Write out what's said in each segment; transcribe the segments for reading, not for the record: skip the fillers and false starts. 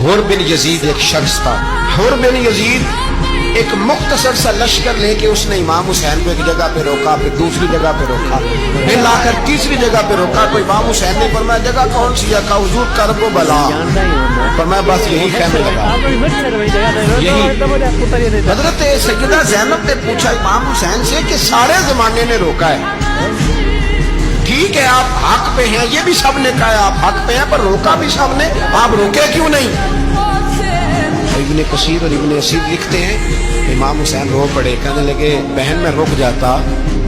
हुर बिन यजीद एक शख्स था। हुर बिन यजीद एक मुख्तसर सा लश्कर लेके उसने इमाम हुसैन को एक जगह पे रोका, फिर दूसरी जगह पे रोका, फिर लाकर तीसरी जगह पे रोका। तो इमाम हुसैन ने फरमाया जगह कौन सी है? कहा हुजूर करबो बला। फरमाया बस यही कहने लगा, यही। हजरत सैयदा ज़ैनब ने पूछा इमाम हुसैन से कि सारे जमाने ने रोका है, ठीक है आप हक पे हैं, ये भी सब ने कहा आप हक पे हैं, पर रोका भी सब ने, आप रोके क्यों नहीं? इब्ने कसीर और इब्ने असीर लिखते हैं इमाम हुसैन रो पड़े, कहने लगे बहन मैं रुक जाता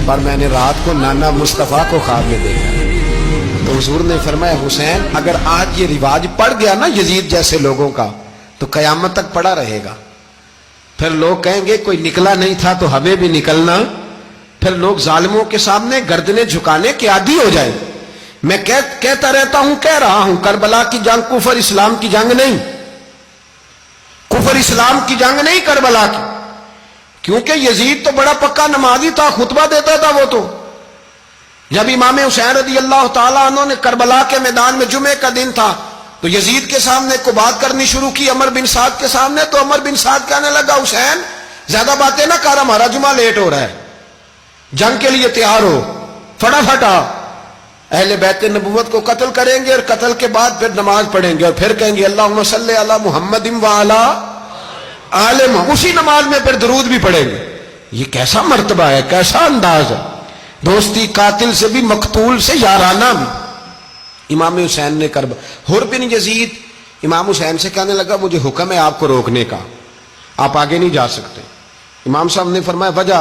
पर मैंने रात को नाना मुस्तफ़ा को ख्वाब में देखा। तो हुजूर ने फरमाया हुसैन अगर आज ये रिवाज पड़ गया ना यजीद जैसे लोगों का तो कयामत तक पड़ा रहेगा। फिर लोग कहेंगे कोई निकला नहीं था तो हमें भी निकलना, फिर लोग जालिमों के सामने गर्दनें झुकाने के आदी हो जाए। मैं कहता रहता हूं, कह रहा हूं, करबला की जंग कुफर इस्लाम की जंग नहीं, कुफर इस्लाम की जंग नहीं करबला की, क्योंकि यजीद तो बड़ा पक्का नमाजी था, खुतबा देता था वो तो। जब इमाम हुसैन रज़ी अल्लाह तआला अन्हु ने करबला के मैदान में जुमे का दिन था तो यजीद के सामने को बात करनी शुरू की, अमर बिन साद के सामने। तो अमर बिन साद कहने लगा हुसैन ज्यादा बातें ना कर, हमारा जुमा लेट हो रहा है, जंग के लिए तैयार हो, फटाफट आ। अहले बैत नबुव्वत को कत्ल करेंगे और कत्ल के बाद फिर नमाज पढ़ेंगे और फिर कहेंगे अल्लाहुम्मा सल्ली अला मुहम्मदिन व अला आले मुहम्मद, उसी नमाज में फिर दरूद भी पढ़ेंगे। ये कैसा मर्तबा है, कैसा अंदाज है, दोस्ती कातिल से भी मकतूल से याराना भी। इमाम हुसैन ने करब हुर बिन यजीद इमाम हुसैन से कहने लगा मुझे हुक्म है आपको रोकने का, आप आगे नहीं जा सकते। इमाम साहब ने फरमाया वजह?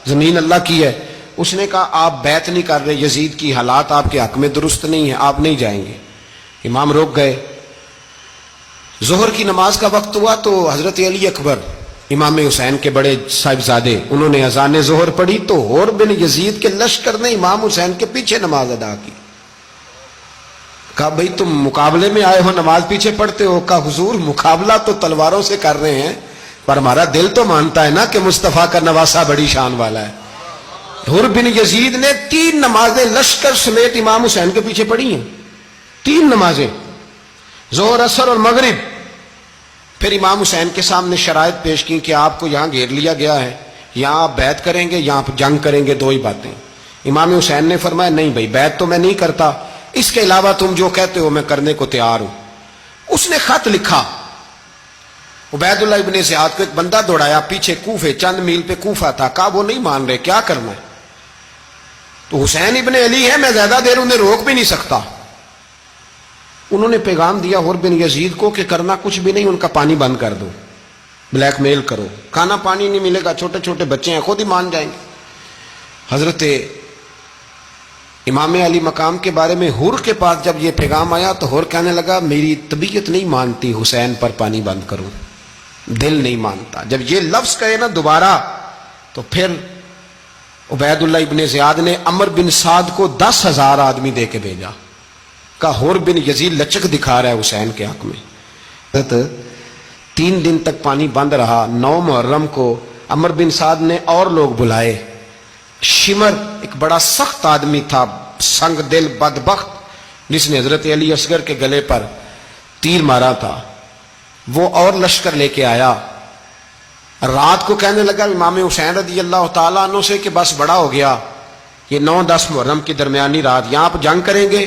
जमीन अल्लाह की है। उसने कहा आप बैत नहीं कर रहे, यजीद की हालात आपके हक में दुरुस्त नहीं है, आप नहीं जाएंगे। इमाम रोक गए। जोहर की नमाज का वक्त हुआ तो हजरत अली अकबर इमाम हुसैन के बड़े साहिबजादे उन्होंने अजान जोहर पढ़ी तो हुर बिन यजीद के लश्कर ने इमाम हुसैन के पीछे नमाज अदा की। कहा भाई तुम मुकाबले में आए हो, नमाज पीछे पढ़ते हो? कहा हुजूर मुकाबला तो तलवारों से कर रहे हैं पर हमारा दिल तो मानता है ना कि मुस्तफा का नवासा बड़ी शान वाला है। हुर बिन यजीद ने 3 नमाजें लश्कर समेत इमाम हुसैन के पीछे पढ़ी हैं, 3 नमाजें, जोहर असर और मगरिब। फिर इमाम हुसैन के सामने शराइत पेश की कि आपको यहां घेर लिया गया है, यहां आप बैत करेंगे, यहां आप जंग करेंगे, 2 ही बातें। इमाम हुसैन ने फरमाया नहीं भाई बैत तो मैं नहीं करता, इसके अलावा तुम जो कहते हो मैं करने को तैयार हूं। उसने खत लिखा, उबैदुल्लाह इब्ने ज़ियाद को एक बंदा दौड़ाया पीछे, कूफे चंद मील पे कूफा था। कहा वो नहीं मान रहे, क्या करना है? तो हुसैन इब्ने अली है, मैं ज्यादा देर उन्हें रोक भी नहीं सकता। उन्होंने पैगाम दिया हुर बिन यजीद को कि करना कुछ भी नहीं, उनका पानी बंद कर दो, ब्लैकमेल करो, खाना पानी नहीं मिलेगा, छोटे छोटे बच्चे हैं, खुद ही मान जाएंगे। हजरत इमाम अली मकाम के बारे में हुर के पास जब ये पैगाम आया तो हुर कहने लगा मेरी तबीयत नहीं मानती हुसैन पर पानी बंद करूं, दिल नहीं मानता। जब ये लफ्ज कहे ना दोबारा तो फिर उबैदुल्लाह इब्ने ज़ियाद ने अमर बिन साद को 10,000 आदमी दे के भेजा। का हुर बिन यजीद लचक दिखा रहा है हुसैन के हक में। 3 दिन तक पानी बंद रहा। 9 मुहर्रम को अमर बिन साद ने और लोग बुलाए। शिमर एक बड़ा सख्त आदमी था, संग दिल बदबख्त, जिसने हजरत अली असगर के गले पर तीर मारा था, वो और लश्कर लेके आया। रात को कहने लगा इमाम हुसैन रज़ी अल्लाह तआला अन्हु से कि बस बड़ा हो गया, ये 9-10 मुहर्रम की दरमियानी रात, यहां आप जंग करेंगे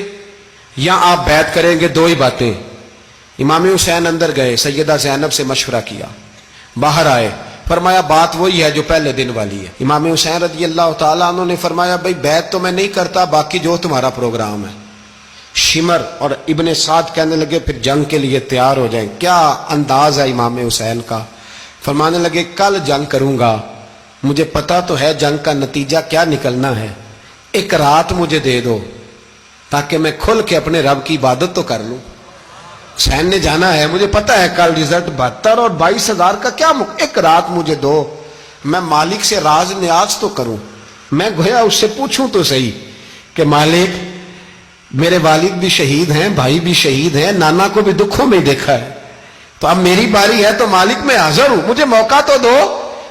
या आप बैत करेंगे, 2 ही बातें। इमाम हुसैन अंदर गए, सैयदा ज़ैनब से मशवरा किया, बाहर आए, फरमाया बात वही है जो पहले दिन वाली है। इमाम हुसैन रज़ी अल्लाह तआला अन्हु ने फरमाया भाई बैत तो मैं नहीं करता, बाकी जो तुम्हारा प्रोग्राम है। शिमर और इब्ने साद कहने लगे फिर जंग के लिए तैयार हो जाएं। क्या अंदाज है इमाम हुसैन का। फरमाने लगे कल जंग करूंगा, मुझे पता तो है जंग का नतीजा क्या निकलना है, एक रात मुझे दे दो ताकि मैं खुल के अपने रब की इबादत तो कर लूं। हुसैन ने जाना है, मुझे पता है कल रिजल्ट 72 और 22,000 का क्या, एक रात मुझे दो, मैं मालिक से राज न्याज तो करूं, मैं गोया उससे पूछूं तो सही कि मालिक मेरे वालिद भी शहीद हैं, भाई भी शहीद हैं, नाना को भी दुखों में देखा है, तो अब मेरी बारी है तो मालिक मैं हाजिर हूं, मुझे मौका तो दो,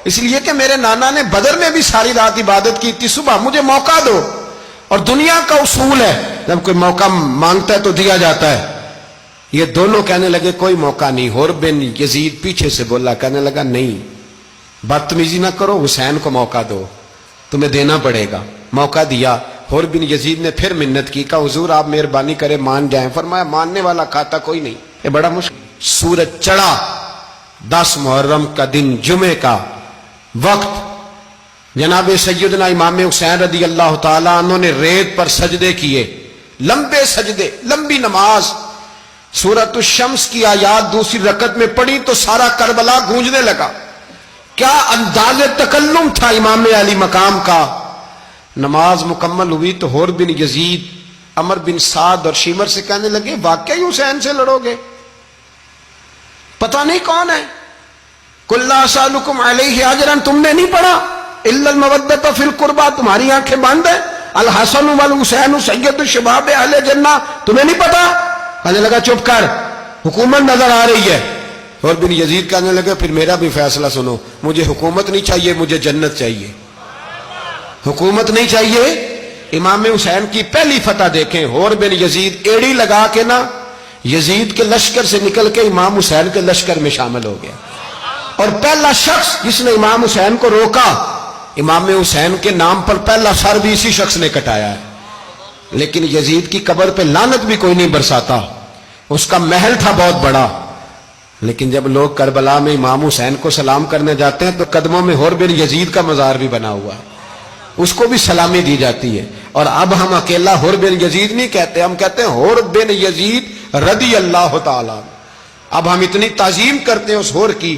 इसलिए कि मेरे नाना ने बदर में भी सारी रात इबादत की थी, सुबह मुझे मौका दो। और दुनिया का उसूल है जब कोई मौका मांगता है तो दिया जाता है। یہ دونوں کہنے لگے کوئی موقع نہیں. حر بن یزید پیچھے سے بولا, کہنے لگا نہیں بدتمیزی نہ کرو, حسین کو موقع دو, تمہیں دینا پڑے گا. موقع دیا. حر بن یزید نے پھر منت کی, کہا حضور آپ مہربانی کرے مان جائیں. فرمایا ماننے والا کھاتا کوئی نہیں. یہ بڑا مشکل. سورج چڑھا, 10 محرم کا دن, جمعے کا وقت. جناب سیدنا امام حسین رضی اللہ تعالیٰ عنہ نے ریت پر سجدے کیے, لمبے سجدے, لمبی نماز. سورۃ الشمس کی آیات دوسری رکعت میں پڑھی تو سارا کربلا گونجنے لگا. کیا انداز تکلم تھا امام علی مقام کا. نماز مکمل ہوئی تو حر بن یزید, عمر بن سعد اور شیمر سے کہنے لگے واقعی حسین سے لڑو گے؟ پتہ نہیں کون ہے. قل لا اسالکم علیہ اجرا, تم نے نہیں پڑھا الا المودۃ فی القربى, تمہاری آنکھیں بند ہیں. الحسن والحسین سید الشباب اہل جنہ, تمہیں نہیں پتا؟ کہنے لگا چپ کر, حکومت نظر آ رہی ہے. اور بن یزید کہنے لگے پھر میرا بھی فیصلہ سنو, مجھے حکومت نہیں چاہیے, مجھے جنت چاہیے. حکومت نہیں چاہیے. امام حسین کی پہلی فتح دیکھیں, حر بن یزید ایڑی لگا کے نا یزید کے لشکر سے نکل کے امام حسین کے لشکر میں شامل ہو گیا. اور پہلا شخص جس نے امام حسین کو روکا, امام حسین کے نام پر پہلا سر بھی اسی شخص نے کٹایا ہے. لیکن یزید کی قبر پہ لعنت بھی کوئی نہیں برساتا, اس کا محل تھا بہت بڑا. لیکن جب لوگ کربلا میں امام حسین کو سلام کرنے جاتے ہیں تو قدموں میں حر بن یزید کا مزار بھی بنا ہوا ہے, اس کو بھی سلامی دی جاتی ہے. اور اب ہم اکیلا حر بن یزید نہیں کہتے, ہم کہتے ہیں حر بن یزید رضی اللہ تعالیٰ. اب ہم اتنی تعظیم کرتے ہیں اس حر کی